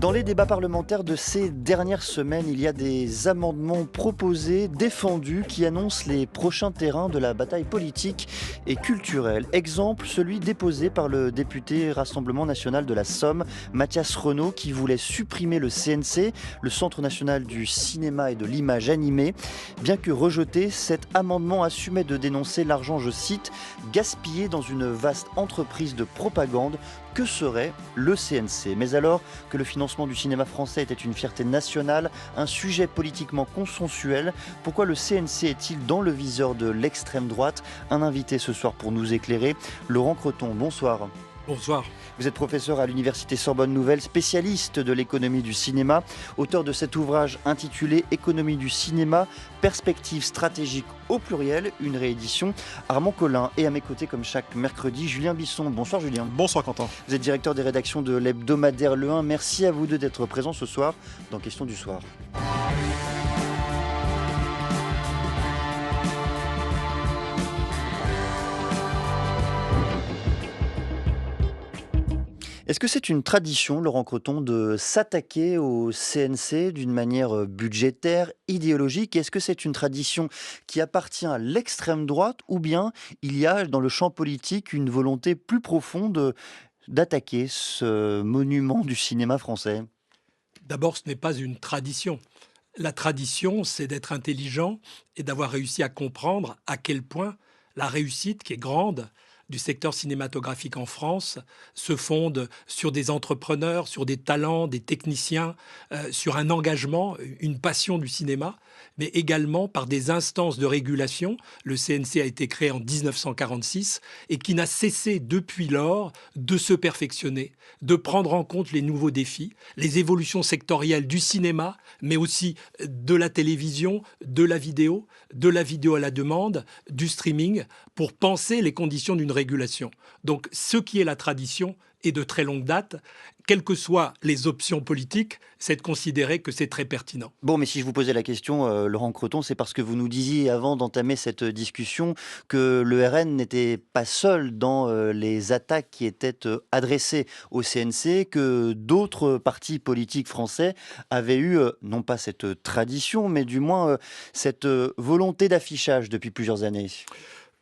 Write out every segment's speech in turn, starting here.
Dans les débats parlementaires de ces dernières semaines, il y a des amendements proposés, défendus, qui annoncent les prochains terrains de la bataille politique et culturelle. Exemple, celui déposé par le député Rassemblement national de la Somme, Mathias Renaud, qui voulait supprimer le CNC, le Centre national du cinéma et de l'image animée. Bien que rejeté, cet amendement assumait de dénoncer l'argent, je cite, gaspillé dans une vaste entreprise de propagande. Que serait le CNC? Mais alors que le financement du cinéma français était une fierté nationale, un sujet politiquement consensuel, pourquoi le CNC est-il dans le viseur de l'extrême droite? Un invité ce soir pour nous éclairer, Laurent Creton, bonsoir. Bonsoir. Vous êtes professeur à l'université Sorbonne Nouvelle, spécialiste de l'économie du cinéma, auteur de cet ouvrage intitulé Économie du cinéma, perspectives stratégiques au pluriel, une réédition Armand Collin. Et à mes côtés, comme chaque mercredi, Julien Bisson. Bonsoir Julien. Bonsoir Quentin. Vous êtes directeur des rédactions de l'hebdomadaire Le 1. Merci à vous deux d'être présents ce soir dans Question du soir. Est-ce que c'est une tradition, Laurent Creton, de s'attaquer au CNC d'une manière budgétaire, idéologique? Est-ce que c'est une tradition qui appartient à l'extrême droite ou bien il y a dans le champ politique une volonté plus profonde d'attaquer ce monument du cinéma français? D'abord, ce n'est pas une tradition. La tradition, c'est d'être intelligent et d'avoir réussi à comprendre à quel point la réussite, qui est grande, du secteur cinématographique en France se fonde sur des entrepreneurs, sur des talents, des techniciens, sur un engagement, une passion du cinéma, mais également par des instances de régulation. Le CNC a été créé en 1946 et qui n'a cessé depuis lors de se perfectionner, de prendre en compte les nouveaux défis, les évolutions sectorielles du cinéma, mais aussi de la télévision, de la vidéo à la demande, du streaming, pour penser les conditions d'une régulation. Donc, ce qui est la tradition est de très longue date. Quelles que soient les options politiques, c'est de considérer que c'est très pertinent. Bon, mais si je vous posais la question, Laurent Creton, c'est parce que vous nous disiez avant d'entamer cette discussion que le RN n'était pas seul dans les attaques qui étaient adressées au CNC, que d'autres partis politiques français avaient eu, non pas cette tradition, mais du moins cette volonté d'affichage depuis plusieurs années.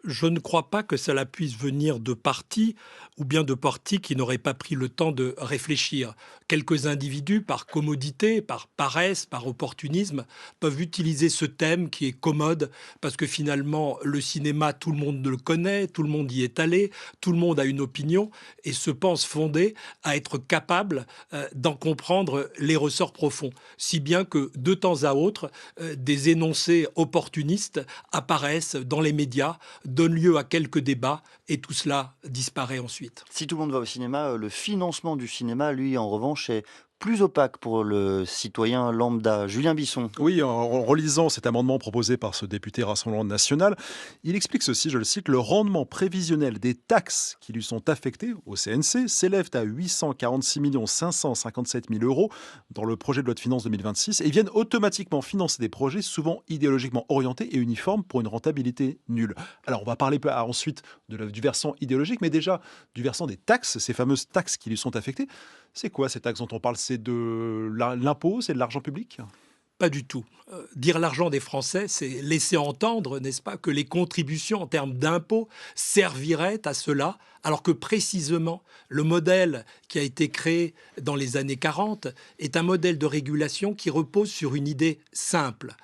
Je ne crois pas que cela puisse venir de partis ou bien de partis qui n'auraient pas pris le temps de réfléchir. Quelques individus, par commodité, par paresse, par opportunisme, peuvent utiliser ce thème qui est commode parce que finalement, le cinéma, tout le monde le connaît, tout le monde y est allé, tout le monde a une opinion et se pense fondé à être capable d'en comprendre les ressorts profonds. Si bien que, de temps à autre, des énoncés opportunistes apparaissent dans les médias, donne lieu à quelques débats et tout cela disparaît ensuite. Si tout le monde va au cinéma, le financement du cinéma, lui, en revanche, est plus opaque pour le citoyen lambda. Julien Bisson. Oui, en relisant cet amendement proposé par ce député Rassemblement national, il explique ceci, je le cite, le rendement prévisionnel des taxes qui lui sont affectées au CNC s'élève à 846 557 000 euros dans le projet de loi de finances 2026 et viennent automatiquement financer des projets souvent idéologiquement orientés et uniformes pour une rentabilité nulle. Alors on va parler ensuite du versant idéologique, mais déjà du versant des taxes, ces fameuses taxes qui lui sont affectées. C'est quoi ces taxes dont on parle? C'est de l'impôt, c'est de l'argent public? Pas du tout. Dire l'argent des Français, c'est laisser entendre, n'est-ce pas, que les contributions en termes d'impôts serviraient à cela, alors que précisément le modèle qui a été créé dans les années 40 est un modèle de régulation qui repose sur une idée simple.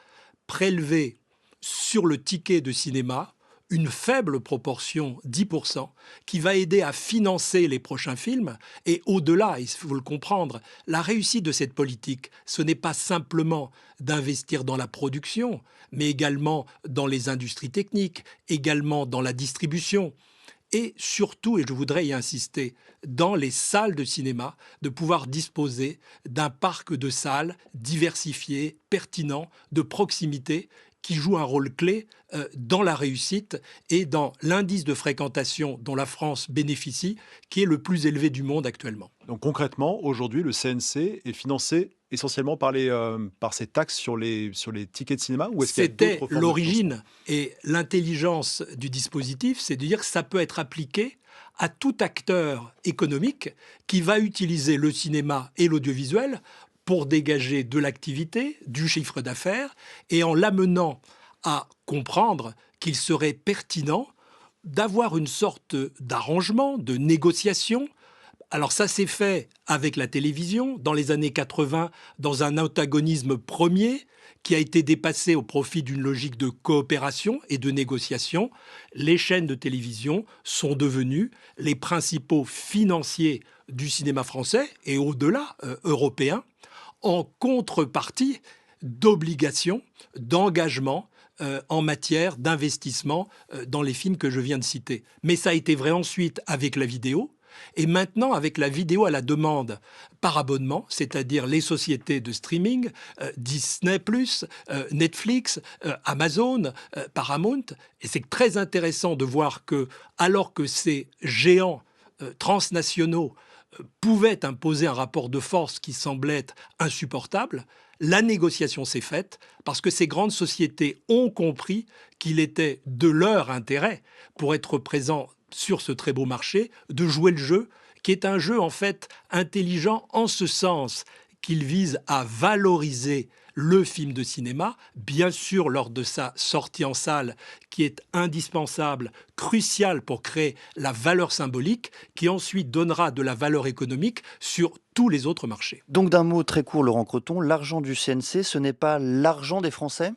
Prélever sur le ticket de cinéma une faible proportion, 10%, qui va aider à financer les prochains films. Et au-delà, il faut le comprendre, la réussite de cette politique, ce n'est pas simplement d'investir dans la production, mais également dans les industries techniques, également dans la distribution. Et surtout, et je voudrais y insister, dans les salles de cinéma, de pouvoir disposer d'un parc de salles diversifié, pertinent, de proximité, qui joue un rôle clé dans la réussite et dans l'indice de fréquentation dont la France bénéficie, qui est le plus élevé du monde actuellement. Donc concrètement, aujourd'hui, le CNC est financé essentiellement par ces taxes sur les tickets de cinéma, ou est-ce qu'il y a d'autres C'était formes de l'origine et l'intelligence du dispositif, c'est de dire que ça peut être appliqué à tout acteur économique qui va utiliser le cinéma et l'audiovisuel pour dégager de l'activité, du chiffre d'affaires, et en l'amenant à comprendre qu'il serait pertinent d'avoir une sorte d'arrangement, de négociation. Alors ça s'est fait avec la télévision dans les années 80 dans un antagonisme premier qui a été dépassé au profit d'une logique de coopération et de négociation. Les chaînes de télévision sont devenues les principaux financiers du cinéma français et au-delà européen, en contrepartie d'obligations, d'engagements en matière d'investissement dans les films que je viens de citer. Mais ça a été vrai ensuite avec la vidéo, et maintenant avec la vidéo à la demande par abonnement, c'est-à-dire les sociétés de streaming, Disney+, Netflix, Amazon, Paramount. Et c'est très intéressant de voir que, alors que ces géants transnationaux pouvaient imposer un rapport de force qui semblait insupportable, la négociation s'est faite parce que ces grandes sociétés ont compris qu'il était de leur intérêt, pour être présents sur ce très beau marché, de jouer le jeu, qui est un jeu en fait intelligent en ce sens qu'il vise à valoriser le film de cinéma, bien sûr lors de sa sortie en salle, qui est indispensable, crucial pour créer la valeur symbolique, qui ensuite donnera de la valeur économique sur tous les autres marchés. Donc d'un mot très court, Laurent Creton, l'argent du CNC, ce n'est pas l'argent des Français ?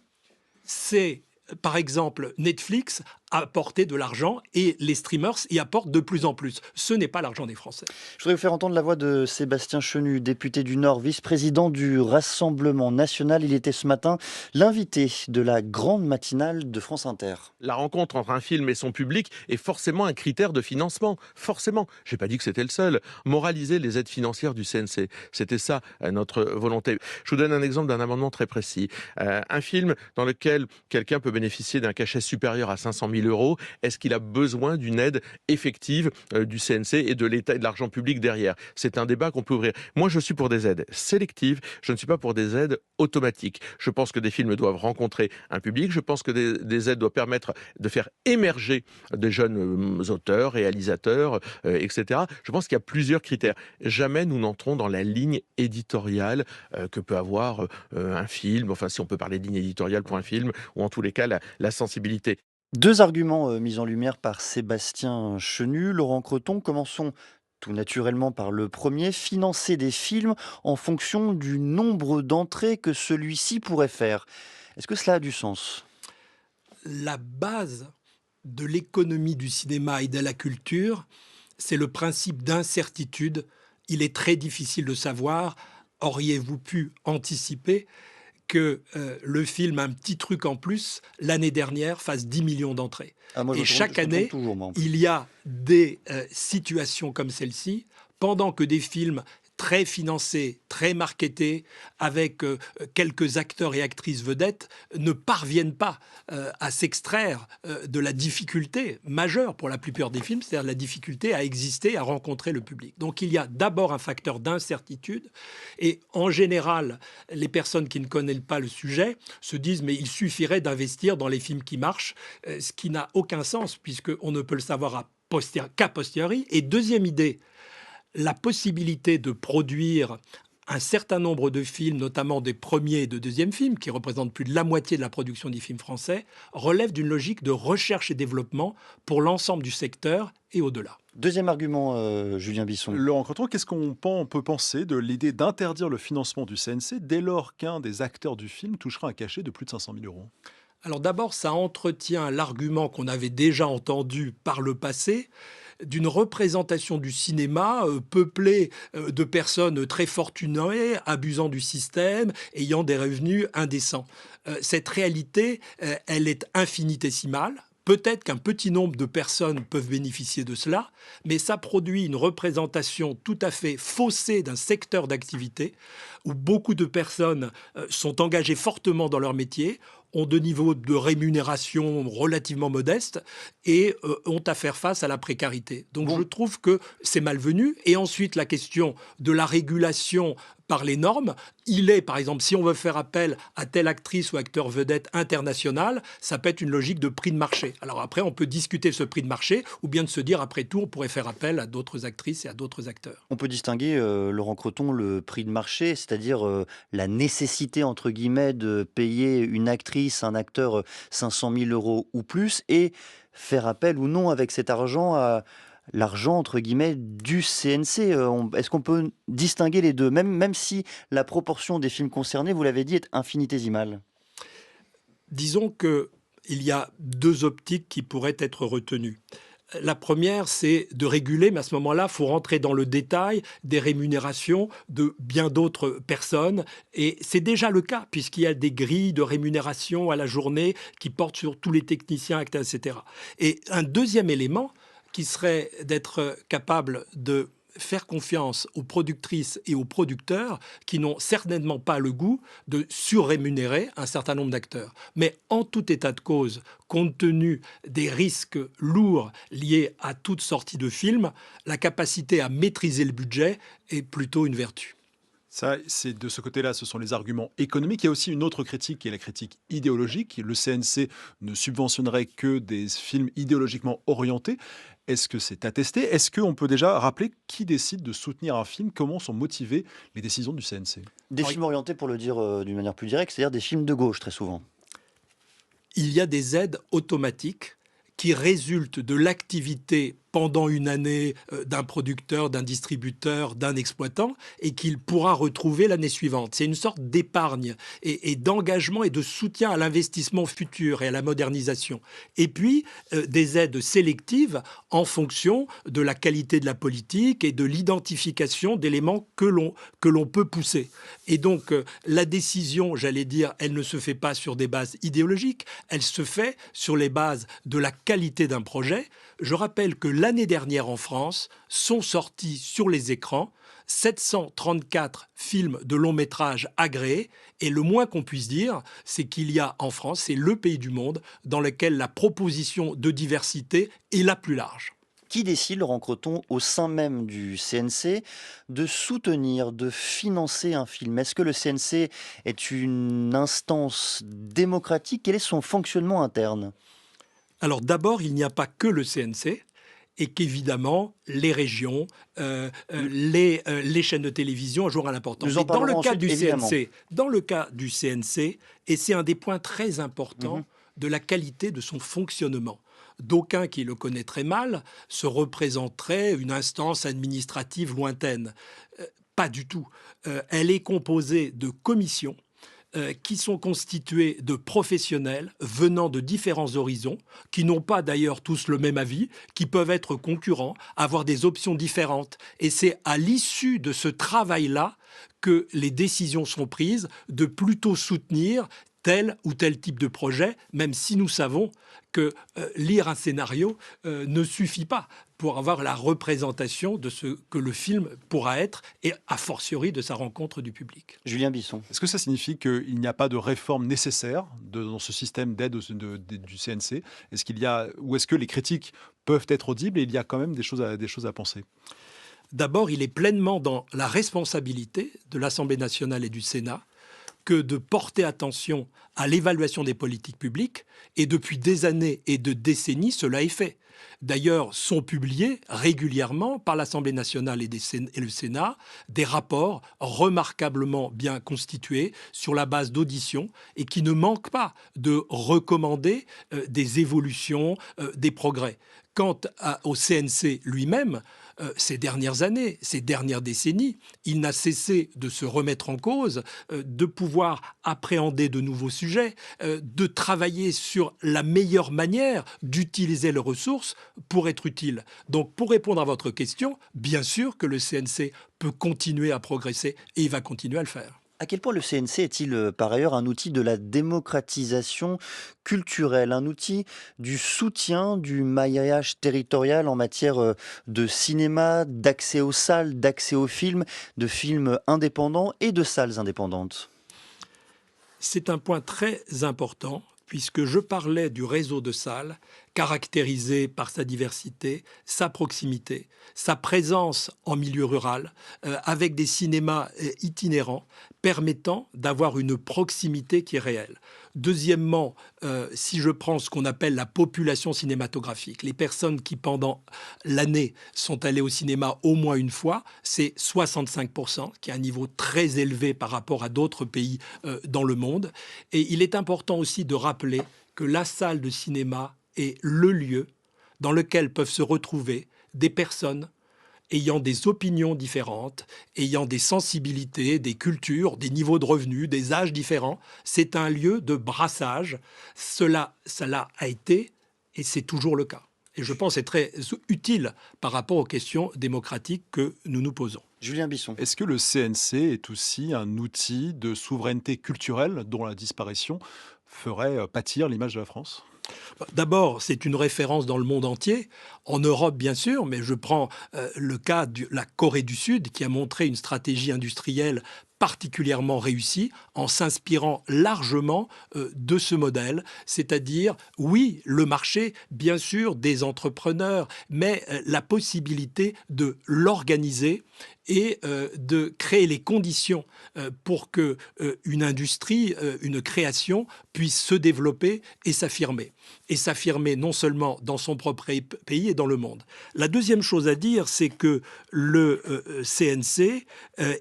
C'est, par exemple, Netflix apporter de l'argent et les streamers y apportent de plus en plus. Ce n'est pas l'argent des Français. Je voudrais vous faire entendre la voix de Sébastien Chenu, député du Nord, vice-président du Rassemblement national. Il était ce matin l'invité de la grande matinale de France Inter. La rencontre entre un film et son public est forcément un critère de financement. Forcément. Je n'ai pas dit que c'était le seul. Moraliser les aides financières du CNC. C'était ça notre volonté. Je vous donne un exemple d'un amendement très précis. Un film dans lequel quelqu'un peut bénéficier d'un cachet supérieur à 500 000 €, est-ce qu'il a besoin d'une aide effective du CNC et de l'État et de l'argent public derrière? C'est un débat qu'on peut ouvrir. Moi, je suis pour des aides sélectives, je ne suis pas pour des aides automatiques. Je pense que des films doivent rencontrer un public, je pense que des aides doivent permettre de faire émerger des jeunes auteurs, réalisateurs, etc. Je pense qu'il y a plusieurs critères. Jamais nous n'entrons dans la ligne éditoriale que peut avoir un film, enfin si on peut parler de ligne éditoriale pour un film, ou en tous les cas la sensibilité. Deux arguments mis en lumière par Sébastien Chenu. Laurent Creton, commençons tout naturellement par le premier, financer des films en fonction du nombre d'entrées que celui-ci pourrait faire. Est-ce que cela a du sens ? La base de l'économie du cinéma et de la culture, c'est le principe d'incertitude. Il est très difficile de savoir, auriez-vous pu anticiper que le film Un petit truc en plus, l'année dernière, fasse 10 millions d'entrées. Et chaque année, il y a des situations comme celle-ci, pendant que des films très financés, très marketés, avec quelques acteurs et actrices vedettes, ne parviennent pas à s'extraire de la difficulté majeure pour la plupart des films, c'est-à-dire la difficulté à exister, à rencontrer le public. Donc il y a d'abord un facteur d'incertitude, et en général, les personnes qui ne connaissent pas le sujet se disent « mais il suffirait d'investir dans les films qui marchent », ce qui n'a aucun sens, puisqu'on ne peut le savoir qu'a posteriori. Et deuxième idée, la possibilité de produire un certain nombre de films, notamment des premiers et de deuxièmes films, qui représentent plus de la moitié de la production des films français, relève d'une logique de recherche et développement pour l'ensemble du secteur et au-delà. Deuxième argument, Julien Bisson. Laurent Creton, qu'est-ce qu'on peut penser de l'idée d'interdire le financement du CNC dès lors qu'un des acteurs du film touchera un cachet de plus de 500 000 €? Alors d'abord, ça entretient l'argument qu'on avait déjà entendu par le passé, d'une représentation du cinéma peuplée de personnes très fortunées, abusant du système, ayant des revenus indécents. Cette réalité, elle est infinitésimale. Peut-être qu'un petit nombre de personnes peuvent bénéficier de cela, mais ça produit une représentation tout à fait faussée d'un secteur d'activité où beaucoup de personnes sont engagées fortement dans leur métier, ont de niveaux de rémunération relativement modestes et ont à faire face à la précarité. Donc je trouve que c'est malvenu. Et ensuite, la question de la régulation par les normes. Il est, par exemple, si on veut faire appel à telle actrice ou acteur vedette international, ça peut être une logique de prix de marché. Alors après, on peut discuter ce prix de marché ou bien de se dire, après tout, on pourrait faire appel à d'autres actrices et à d'autres acteurs. On peut distinguer, Laurent Creton, le prix de marché, c'est-à-dire la nécessité, entre guillemets, de payer une actrice, un acteur 500 000 euros ou plus, et faire appel ou non avec cet argent à l'argent, entre guillemets, du CNC. Est-ce qu'on peut distinguer les deux, même si la proportion des films concernés, vous l'avez dit, est infinitésimale? Disons qu'il y a deux optiques qui pourraient être retenues. La première, c'est de réguler, mais à ce moment-là, il faut rentrer dans le détail des rémunérations de bien d'autres personnes. Et c'est déjà le cas, puisqu'il y a des grilles de rémunération à la journée qui portent sur tous les techniciens, acteurs, etc. Et un deuxième élément qui serait d'être capable de faire confiance aux productrices et aux producteurs qui n'ont certainement pas le goût de surrémunérer un certain nombre d'acteurs. Mais en tout état de cause, compte tenu des risques lourds liés à toute sortie de film, la capacité à maîtriser le budget est plutôt une vertu. Ça, c'est de ce côté-là, ce sont les arguments économiques. Il y a aussi une autre critique qui est la critique idéologique. Le CNC ne subventionnerait que des films idéologiquement orientés. Est-ce que c'est attesté? Est-ce qu'on peut déjà rappeler qui décide de soutenir un film? Comment sont motivées les décisions du CNC? Des films orientés, pour le dire d'une manière plus directe, c'est-à-dire des films de gauche, très souvent. Il y a des aides automatiques qui résultent de l'activité pendant une année d'un producteur, d'un distributeur, d'un exploitant, et qu'il pourra retrouver l'année suivante. C'est une sorte d'épargne et d'engagement et de soutien à l'investissement futur et à la modernisation. Et puis, des aides sélectives en fonction de la qualité de la politique et de l'identification d'éléments que l'on peut pousser. Et donc, la décision, j'allais dire, elle ne se fait pas sur des bases idéologiques, elle se fait sur les bases de la qualité d'un projet. Je rappelle que l'année dernière en France sont sortis sur les écrans 734 films de long métrage agréés, et le moins qu'on puisse dire, c'est qu'il y a en France, c'est le pays du monde dans lequel la proposition de diversité est la plus large. Qui décide, Laurent Creton, au sein même du CNC, de soutenir, de financer un film? Est-ce que le CNC est une instance démocratique? Quel est son fonctionnement interne? Alors d'abord, il n'y a pas que le CNC, et qu'évidemment, les régions, les chaînes de télévision jouent un rôle important. Nous en Mais dans le parlerons cas ensuite, du évidemment. CNC, dans le cas du CNC, et c'est un des points très importants de la qualité de son fonctionnement. D'aucuns qui le connaîtraient mal se représenteraient une instance administrative lointaine. Pas du tout. Elle est composée de commissions qui sont constitués de professionnels venant de différents horizons, qui n'ont pas d'ailleurs tous le même avis, qui peuvent être concurrents, avoir des options différentes. Et c'est à l'issue de ce travail-là que les décisions sont prises de plutôt soutenir tel ou tel type de projet, même si nous savons que lire un scénario ne suffit pas pour avoir la représentation de ce que le film pourra être et a fortiori de sa rencontre du public. Julien Bisson. Est-ce que ça signifie qu'il n'y a pas de réforme nécessaire dans ce système d'aide du CNC? Ou est-ce que les critiques peuvent être audibles et il y a quand même des choses à penser? D'abord, il est pleinement dans la responsabilité de l'Assemblée nationale et du Sénat que de porter attention à l'évaluation des politiques publiques, et depuis des années et de décennies, cela est fait. D'ailleurs, sont publiés régulièrement par l'Assemblée nationale et le Sénat des rapports remarquablement bien constitués sur la base d'auditions et qui ne manquent pas de recommander des évolutions, des progrès. Quant au CNC lui-même, ces dernières années, ces dernières décennies, il n'a cessé de se remettre en cause, de pouvoir appréhender de nouveaux sujets, de travailler sur la meilleure manière d'utiliser les ressources pour être utile. Donc, pour répondre à votre question, bien sûr que le CNC peut continuer à progresser et il va continuer à le faire. À quel point le CNC est-il par ailleurs un outil de la démocratisation culturelle, un outil du soutien du maillage territorial en matière de cinéma, d'accès aux salles, d'accès aux films, de films indépendants et de salles indépendantes? C'est un point très important puisque je parlais du réseau de salles caractérisé par sa diversité, sa proximité, sa présence en milieu rural, avec des cinémas itinérants permettant d'avoir une proximité qui est réelle. Deuxièmement, si je prends ce qu'on appelle la population cinématographique, les personnes qui pendant l'année sont allées au cinéma au moins une fois, c'est 65%, qui est un niveau très élevé par rapport à d'autres pays dans le monde. Et il est important aussi de rappeler que la salle de cinéma est le lieu dans lequel peuvent se retrouver des personnes ayant des opinions différentes, ayant des sensibilités, des cultures, des niveaux de revenus, des âges différents. C'est un lieu de brassage. Cela a été et c'est toujours le cas. Et je pense que c'est très utile par rapport aux questions démocratiques que nous nous posons. Julien Bisson. Est-ce que le CNC est aussi un outil de souveraineté culturelle dont la disparition ferait pâtir l'image de la France ? D'abord, c'est une référence dans le monde entier, en Europe bien sûr, mais je prends le cas de la Corée du Sud qui a montré une stratégie industrielle particulièrement réussie en s'inspirant largement de ce modèle, c'est-à-dire, oui, le marché, bien sûr, des entrepreneurs, mais la possibilité de l'organiser et de créer les conditions pour que une industrie, une création puisse se développer et s'affirmer. Et s'affirmer non seulement dans son propre pays et dans le monde. La deuxième chose à dire, c'est que le CNC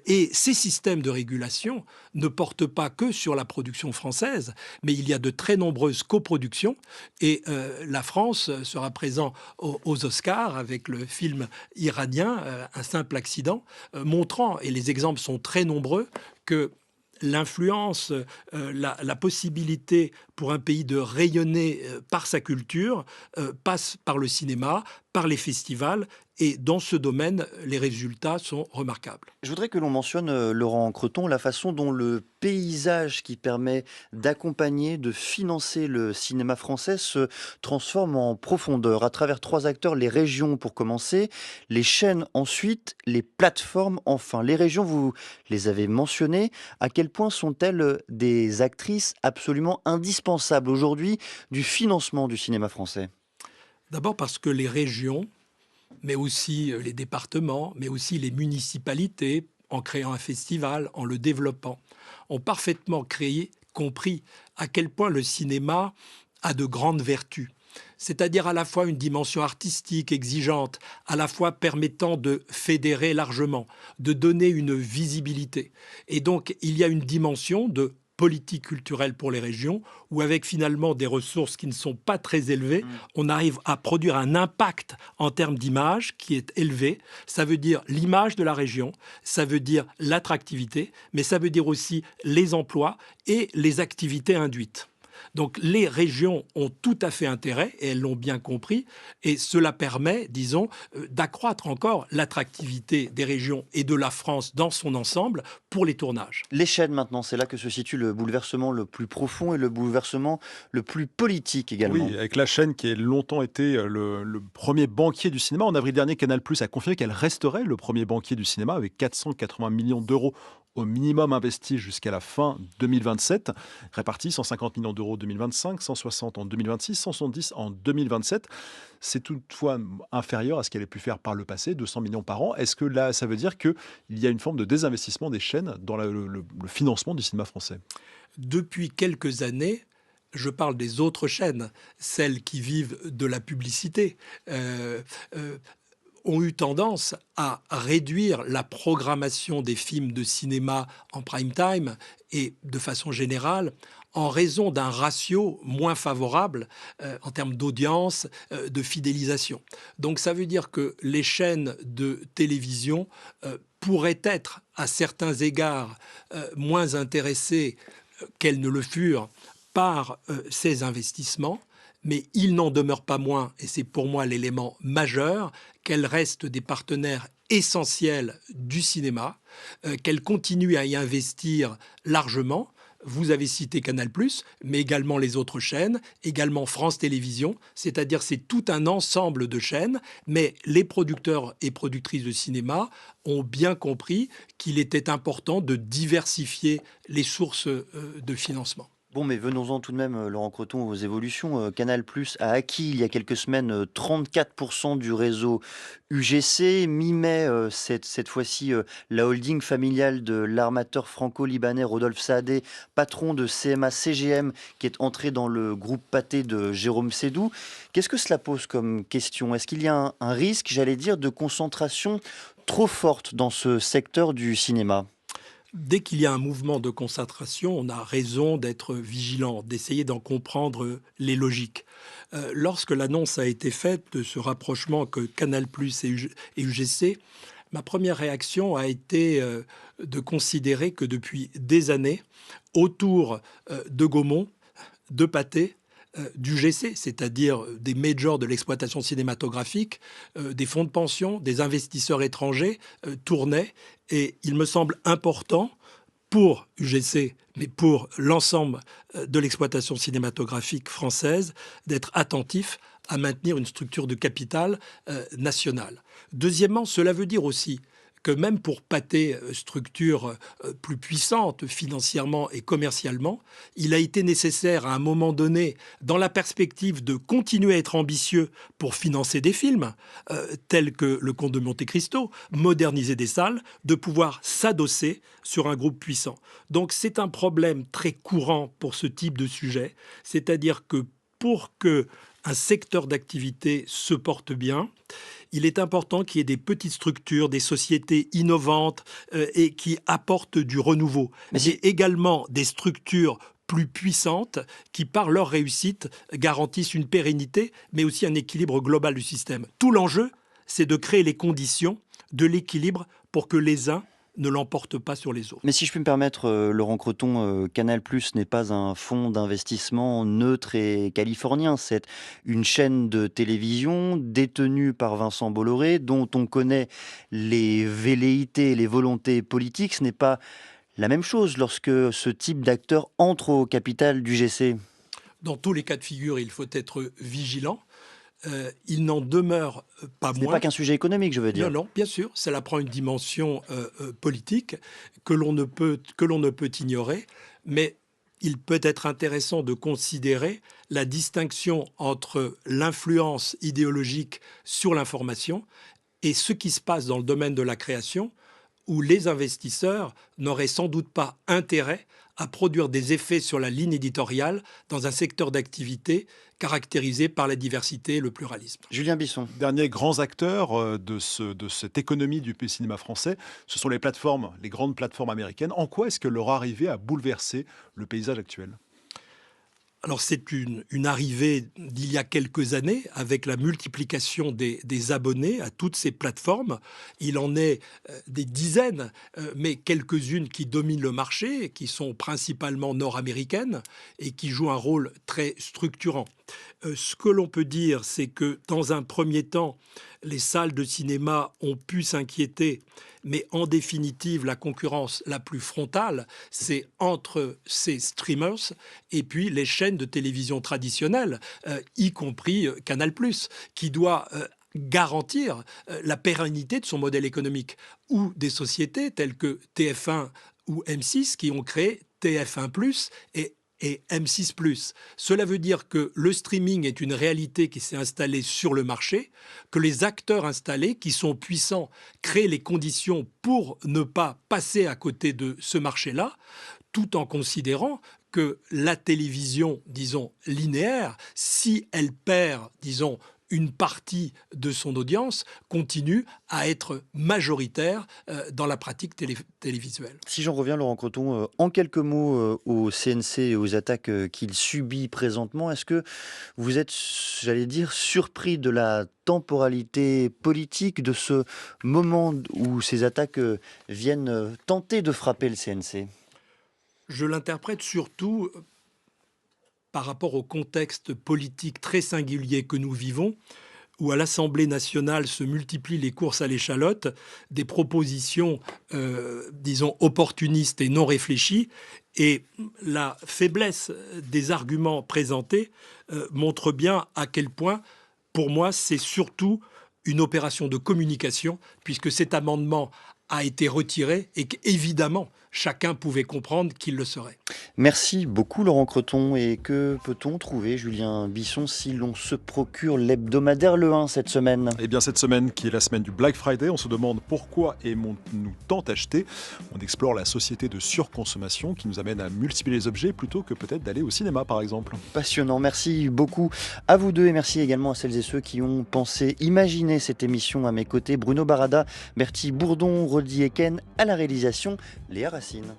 et ses systèmes de régulation ne portent pas que sur la production française, mais il y a de très nombreuses coproductions. Et la France sera présente aux Oscars avec le film iranien, Un simple accident, montrant, et les exemples sont très nombreux, que l'influence, la possibilité pour un pays de rayonner par sa culture passe par le cinéma, par les festivals. Et dans ce domaine, les résultats sont remarquables. Je voudrais que l'on mentionne, Laurent Creton, la façon dont le paysage qui permet d'accompagner, de financer le cinéma français se transforme en profondeur à travers 3 acteurs, les régions pour commencer, les chaînes ensuite, les plateformes enfin. Les régions, vous les avez mentionnées. À quel point sont-elles des actrices absolument indispensables aujourd'hui du financement du cinéma français ? D'abord parce que les régions, mais aussi les départements, mais aussi les municipalités, en créant un festival, en le développant, ont parfaitement compris à quel point le cinéma a de grandes vertus. C'est-à-dire à la fois une dimension artistique exigeante, à la fois permettant de fédérer largement, de donner une visibilité. Et donc, il y a une dimension de politique culturelle pour les régions, où avec finalement des ressources qui ne sont pas très élevées, on arrive à produire un impact en termes d'image qui est élevé. Ça veut dire l'image de la région, ça veut dire l'attractivité, mais ça veut dire aussi les emplois et les activités induites. Donc les régions ont tout à fait intérêt, et elles l'ont bien compris, et cela permet, disons, d'accroître encore l'attractivité des régions et de la France dans son ensemble pour les tournages. Les chaînes maintenant, c'est là que se situe le bouleversement le plus profond et le bouleversement le plus politique également. Oui, avec la chaîne qui a longtemps été le premier banquier du cinéma. En avril dernier, Canal+ a confirmé qu'elle resterait le premier banquier du cinéma avec 480 millions d'euros au minimum investis jusqu'à la fin 2027, répartis 150 millions d'euros en 2025, 160 en 2026, 170 en 2027. C'est toutefois inférieur à ce qu'elle ait pu faire par le passé, 200 millions par an. Est-ce que là, ça veut dire qu'il y a une forme de désinvestissement des chaînes dans le financement du cinéma français ? Depuis quelques années, je parle des autres chaînes, celles qui vivent de la publicité, ont eu tendance à réduire la programmation des films de cinéma en prime time et de façon générale en raison d'un ratio moins favorable en termes d'audience, de fidélisation. Donc ça veut dire que les chaînes de télévision pourraient être à certains égards moins intéressées qu'elles ne le furent par ces investissements, mais il n'en demeure pas moins, et c'est pour moi l'élément majeur, qu'elles restent des partenaires essentiels du cinéma, qu'elles continuent à y investir largement. Vous avez cité Canal+, mais également les autres chaînes, également France Télévisions, c'est-à-dire c'est tout un ensemble de chaînes, mais les producteurs et productrices de cinéma ont bien compris qu'il était important de diversifier les sources de financement. Bon, mais venons-en tout de même, Laurent Creton, aux évolutions. Canal+ a acquis il y a quelques semaines 34% du réseau UGC. Mi-mai, cette fois-ci, la holding familiale de l'armateur franco-libanais Rodolphe Saadé, patron de CMA-CGM, qui est entré dans le groupe Pathé de Jérôme Sédou. Qu'est-ce que cela pose comme question? Est-ce qu'il y a un risque, j'allais dire, de concentration trop forte dans ce secteur du cinéma? Dès qu'il y a un mouvement de concentration, on a raison d'être vigilant, d'essayer d'en comprendre les logiques. Lorsque l'annonce a été faite de ce rapprochement que Canal+ et UGC, ma première réaction a été de considérer que depuis des années, autour de Gaumont, de Pathé, du GC, c'est-à-dire des majors de l'exploitation cinématographique, des fonds de pension, des investisseurs étrangers tournaient. Et il me semble important pour UGC, mais pour l'ensemble de l'exploitation cinématographique française, d'être attentif à maintenir une structure de capital nationale. Deuxièmement, cela veut dire aussi que même pour Pathé, structure plus puissante financièrement et commercialement, il a été nécessaire à un moment donné, dans la perspective de continuer à être ambitieux pour financer des films, tels que Le Comte de Monte-Cristo, moderniser des salles, de pouvoir s'adosser sur un groupe puissant. Donc c'est un problème très courant pour ce type de sujet, c'est-à-dire que pour que un secteur d'activité se porte bien, il est important qu'il y ait des petites structures, des sociétés innovantes et qui apportent du renouveau. Mais également des structures plus puissantes qui, par leur réussite, garantissent une pérennité, mais aussi un équilibre global du système. Tout l'enjeu, c'est de créer les conditions de l'équilibre pour que les uns ne l'emporte pas sur les autres. Mais si je puis me permettre, Laurent Creton, Canal+ n'est pas un fonds d'investissement neutre et californien. C'est une chaîne de télévision détenue par Vincent Bolloré, dont on connaît les velléités et les volontés politiques. Ce n'est pas la même chose lorsque ce type d'acteur entre au capital du GC. Dans tous les cas de figure, il faut être vigilant. Il n'en demeure pas Ce moins. n'est pas qu'un sujet économique, je veux dire. Non, bien sûr, cela prend une dimension politique que l'on ne peut ignorer, mais il peut être intéressant de considérer la distinction entre l'influence idéologique sur l'information et ce qui se passe dans le domaine de la création, où les investisseurs n'auraient sans doute pas intérêt à produire des effets sur la ligne éditoriale dans un secteur d'activité caractérisé par la diversité et le pluralisme. Julien Bisson. Derniers grands acteurs de cette économie du cinéma français, ce sont les plateformes, les grandes plateformes américaines. En quoi est-ce que leur arrivée a bouleversé le paysage actuel ? Alors c'est une arrivée d'il y a quelques années avec la multiplication des abonnés à toutes ces plateformes. Il en est des dizaines, mais quelques-unes qui dominent le marché, qui sont principalement nord-américaines et qui jouent un rôle très structurant. Ce que l'on peut dire, c'est que dans un premier temps, les salles de cinéma ont pu s'inquiéter, mais en définitive, la concurrence la plus frontale, c'est entre ces streamers et puis les chaînes de télévision traditionnelles, y compris Canal+, qui doit garantir la pérennité de son modèle économique, ou des sociétés telles que TF1 ou M6 qui ont créé TF1+, et M6+. Cela veut dire que le streaming est une réalité qui s'est installée sur le marché, que les acteurs installés, qui sont puissants, créent les conditions pour ne pas passer à côté de ce marché-là, tout en considérant que la télévision, disons, linéaire, si elle perd, disons, une partie de son audience, continue à être majoritaire dans la pratique télévisuelle. Si j'en reviens, Laurent Creton, en quelques mots au CNC et aux attaques qu'il subit présentement, est-ce que vous êtes, j'allais dire, surpris de la temporalité politique de ce moment où ces attaques viennent tenter de frapper le CNC ? Je l'interprète surtout par rapport au contexte politique très singulier que nous vivons, où à l'Assemblée nationale se multiplient les courses à l'échalote, des propositions, disons, opportunistes et non réfléchies, et la faiblesse des arguments présentés montre bien à quel point, pour moi, c'est surtout une opération de communication, puisque cet amendement a été retiré et qu'évidemment, chacun pouvait comprendre qu'il le serait. Merci beaucoup Laurent Creton. Et que peut-on trouver, Julien Bisson, si l'on se procure l'hebdomadaire Le 1 cette semaine ? Eh bien, cette semaine qui est la semaine du Black Friday, on se demande pourquoi aimons-nous tant acheter. On explore la société de surconsommation qui nous amène à multiplier les objets plutôt que peut-être d'aller au cinéma par exemple. Passionnant, merci beaucoup à vous deux et merci également à celles et ceux qui ont pensé, imaginé cette émission à mes côtés. Bruno Barada, Bertie Bourdon, Rodi Eken, à la réalisation, Léa Racine.